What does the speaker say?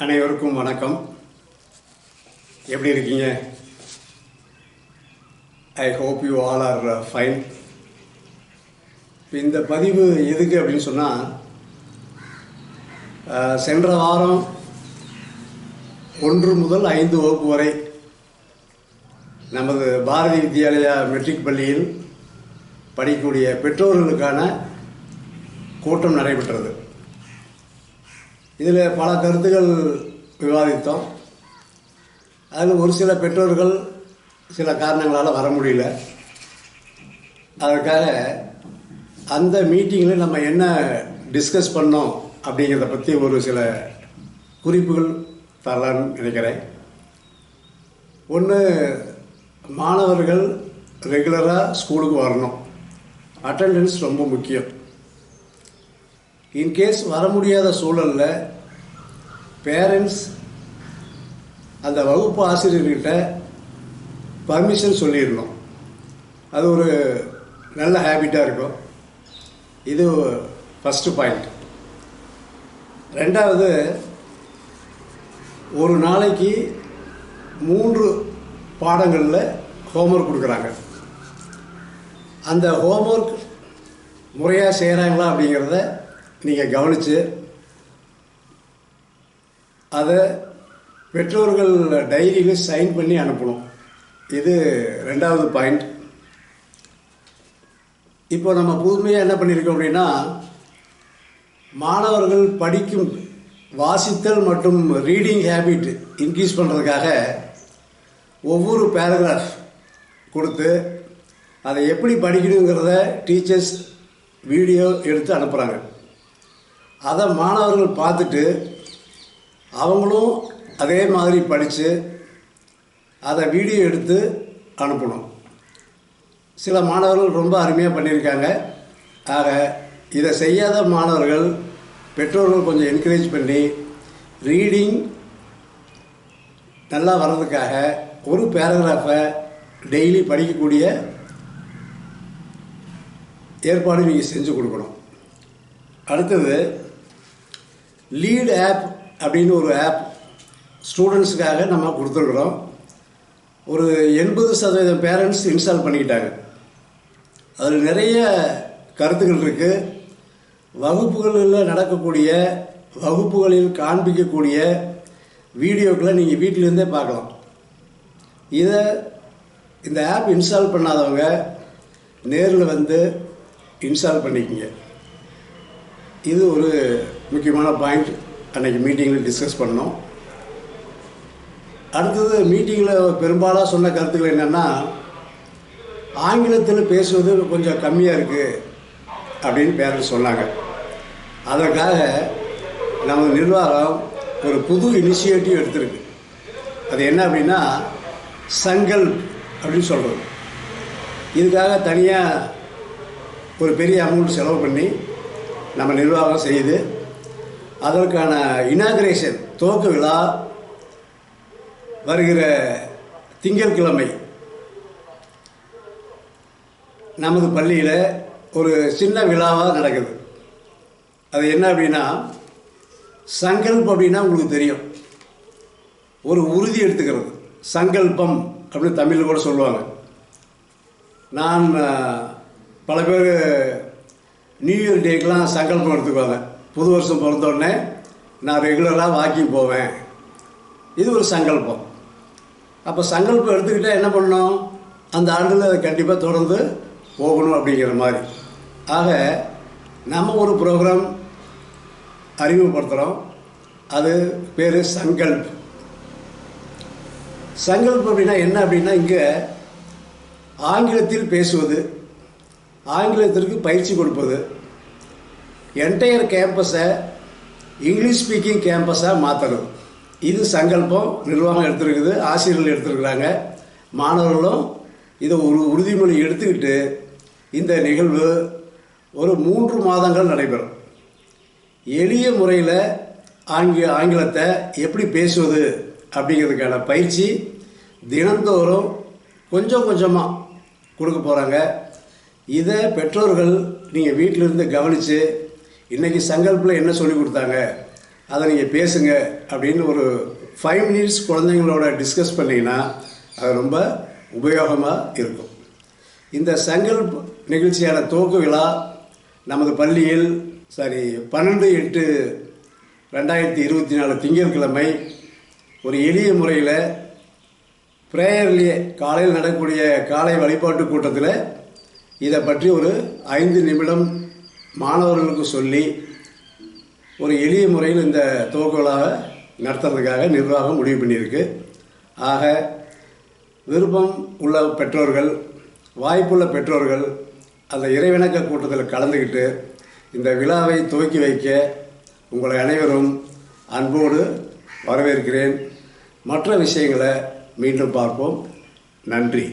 அனைவருக்கும் வணக்கம். எப்படி இருக்கீங்க? I hope you all are fine. இந்த பதிவு எதுக்கு அப்படின்னு சொன்னால், சென்ற வாரம் 1 முதல் 5 வகுப்பு வரை நமது பாரதி வித்யாலயா மெட்ரிக் பள்ளியில் படிக்கக்கூடிய பெற்றோர்களுக்கான கூட்டம் நடைபெற்றது. இதில் பல கருத்துக்கள் விவாதித்தோம். அதில் ஒரு சில பெற்றோர்கள் சில காரணங்களால் வர முடியல. அதற்காக அந்த மீட்டிங்கில் நம்ம என்ன டிஸ்கஸ் பண்ணோம் அப்படிங்கிறத பற்றி ஒரு சில குறிப்புகள் தரலான்னு நினைக்கிறேன். ஒன்று, மாணவர்கள் ரெகுலராக ஸ்கூலுக்கு வரணும். அட்டெண்டன்ஸ் ரொம்ப முக்கியம். இன்கேஸ் வர முடியாத சூழலில் பேரண்ட்ஸ் அந்த வகுப்பு ஆசிரியர்கிட்ட பர்மிஷன் சொல்லிடணும். அது ஒரு நல்ல ஹேபிட்டாக இருக்கும். இது ஃபஸ்ட்டு பாயிண்ட். ரெண்டாவது, ஒரு நாளைக்கு 3 பாடங்களில் ஹோம்ஒர்க் கொடுக்குறாங்க. அந்த ஹோம்ஒர்க் முறையாக செய்கிறாங்களா அப்படிங்கிறத நீங்கள் கவனித்து அதை பெற்றோர்கள் டைரியில் சைன் பண்ணி அனுப்பணும். இது 2வது பாயிண்ட். இப்போ நம்ம புதுமையாக என்ன பண்ணியிருக்கோம் அப்படின்னா, மாணவர்கள் படிக்கும் வாசித்தல் மற்றும் ரீடிங் ஹேபிட் இன்க்ரீஸ் பண்ணுறதுக்காக ஒவ்வொரு பேராகிராஃப் கொடுத்து அதை எப்படி படிக்கணுங்கிறத டீச்சர்ஸ் வீடியோ எடுத்து அனுப்புகிறாங்க. அதை மாணவர்கள் பார்த்துட்டு அவங்களும் அதே மாதிரி படித்து அதை வீடியோ எடுத்து அனுப்பணும். சில மாணவர்கள் ரொம்ப அருமையாக பண்ணியிருக்காங்க. ஆக இதை செய்யாத மாணவர்கள் பெற்றோர்கள் கொஞ்சம் என்கரேஜ் பண்ணி ரீடிங் நல்லா வர்றதுக்காக ஒரு பேராகிராஃபை டெய்லி படிக்கக்கூடிய ஏற்பாடு நீங்கள் செஞ்சு கொடுக்கணும். அடுத்தது, லீட் ஆப் அப்படின்னு ஒரு ஆப் ஸ்டூடெண்ட்ஸுக்காக நம்ம கொடுத்துருக்குறோம். ஒரு 80% பேரண்ட்ஸ் இன்ஸ்டால் பண்ணிக்கிட்டாங்க. அதில் நிறைய கருத்துக்கள் இருக்குது. வகுப்புகளில் நடக்கக்கூடிய, வகுப்புகளில் காண்பிக்கக்கூடிய வீடியோக்களை நீங்கள் வீட்டிலேருந்தே பார்க்கலாம். இந்த ஆப் இன்ஸ்டால் பண்ணாதவங்க நேரில் வந்து இன்ஸ்டால் பண்ணிக்கோங்க. இது ஒரு முக்கியமான பாயிண்ட் அன்றைக்கி மீட்டிங்கில் டிஸ்கஸ் பண்ணோம். அடுத்தது, மீட்டிங்கில் பெரும்பாலாக சொன்ன கருத்துக்கள் என்னென்னா, ஆங்கிலத்தில் பேசுவது கொஞ்சம் கம்மியாக இருக்குது அப்படின்னு பேரண்ட்ஸ் சொன்னாங்க. அதற்காக நமது நிர்வாகம் ஒரு புது இனிஷியேட்டிவ் எடுத்திருக்கு. அது என்ன அப்படின்னா, சங்கல்ப் அப்படின்னு சொல்கிறது. இதுக்காக தனியாக ஒரு பெரிய அமௌண்ட் செலவு பண்ணி நம்ம நிர்வாகம் செய்து அதற்கான இனாகிரேஷன் துவக்க விழா வருகிற திங்கட்கிழமை நமது பள்ளியில் ஒரு சின்ன விழாவாக நடக்குது. அது என்ன அப்படின்னா, சங்கல்ப் அப்படின்னா உங்களுக்கு தெரியும், ஒரு உறுதி எடுத்துக்கிறது. சங்கல்பம் அப்படின்னு தமிழில் கூட சொல்லுவாங்க. நான் பல பேர் நியூ இயர் டேக்கெலாம் சங்கல்பம் எடுத்துக்குவாங்க. புது வருஷம் பிறந்தோடனே நான் ரெகுலராக வாக்கிங் போவேன். இது ஒரு சங்கல்பம். அப்போ சங்கல்பம் எடுத்துக்கிட்டால் என்ன பண்ணணும், அந்த ஆண்டில் அதை கண்டிப்பாக தொடர்ந்து போகணும் அப்படிங்கிற மாதிரி. ஆக நம்ம ஒரு ப்ரோக்ராம் அறிமுகப்படுத்துகிறோம். அது பேர் சங்கல்ப். சங்கல்ப் அப்படின்னா என்ன அப்படின்னா, இங்கே ஆங்கிலத்தில் பேசுவது, ஆங்கிலத்திற்கு பயிற்சி கொடுப்பது, என்டையர் கேம்பஸை இங்கிலீஷ் ஸ்பீக்கிங் கேம்பஸாக மாற்றுறது. இது சங்கல்பம் நிர்வாகம் எடுத்துருக்குது, ஆசிரியர்கள் எடுத்துருக்குறாங்க. மாணவர்களும் இதை ஒரு உறுதிமொழி எடுத்துக்கிட்டு இந்த நிகழ்வு ஒரு 3 மாதங்கள் நடைபெறும். எளிய முறையில் ஆங்கிலத்தை எப்படி பேசுவது அப்படிங்கிறதுக்கான பயிற்சி தினந்தோறும் கொஞ்சம் கொஞ்சமாக கொடுக்க போகிறாங்க. இதை பெற்றோர்கள் நீங்கள் வீட்டிலிருந்து கவனித்து இன்றைக்கி சங்கல்பில் என்ன சொல்லி கொடுத்தாங்க, அதை நீங்கள் பேசுங்க அப்படின்னு ஒரு 5 மினிட்ஸ் குழந்தைங்களோட டிஸ்கஸ் பண்ணிங்கன்னா அது ரொம்ப உபயோகமாக இருக்கும். இந்த சங்கல்ப் நிகழ்ச்சியான துவக்க விழா நமது பள்ளியில் 12/8/2024 திங்கட்கிழமை ஒரு எளிய முறையில் ப்ரேயர்லேயே காலையில் நடக்கக்கூடிய காலை வழிபாட்டு கூட்டத்தில் இதை பற்றி ஒரு 5 நிமிடம் மாணவர்களுக்கு சொல்லி ஒரு எளிய முறையில் இந்த துவக்க விழாவை நடத்துறதுக்காக நிர்வாகம் முடிவு பண்ணியிருக்கு. ஆக விருப்பம் உள்ள பெற்றோர்கள், வாய்ப்புள்ள பெற்றோர்கள் அந்த இறைவணக்க கூட்டத்தில் கலந்துக்கிட்டு இந்த விழாவை துவக்கி வைக்க உங்களை அனைவரும் அன்போடு வரவேற்கிறேன். மற்ற விஷயங்களை மீண்டும் பார்ப்போம். நன்றி.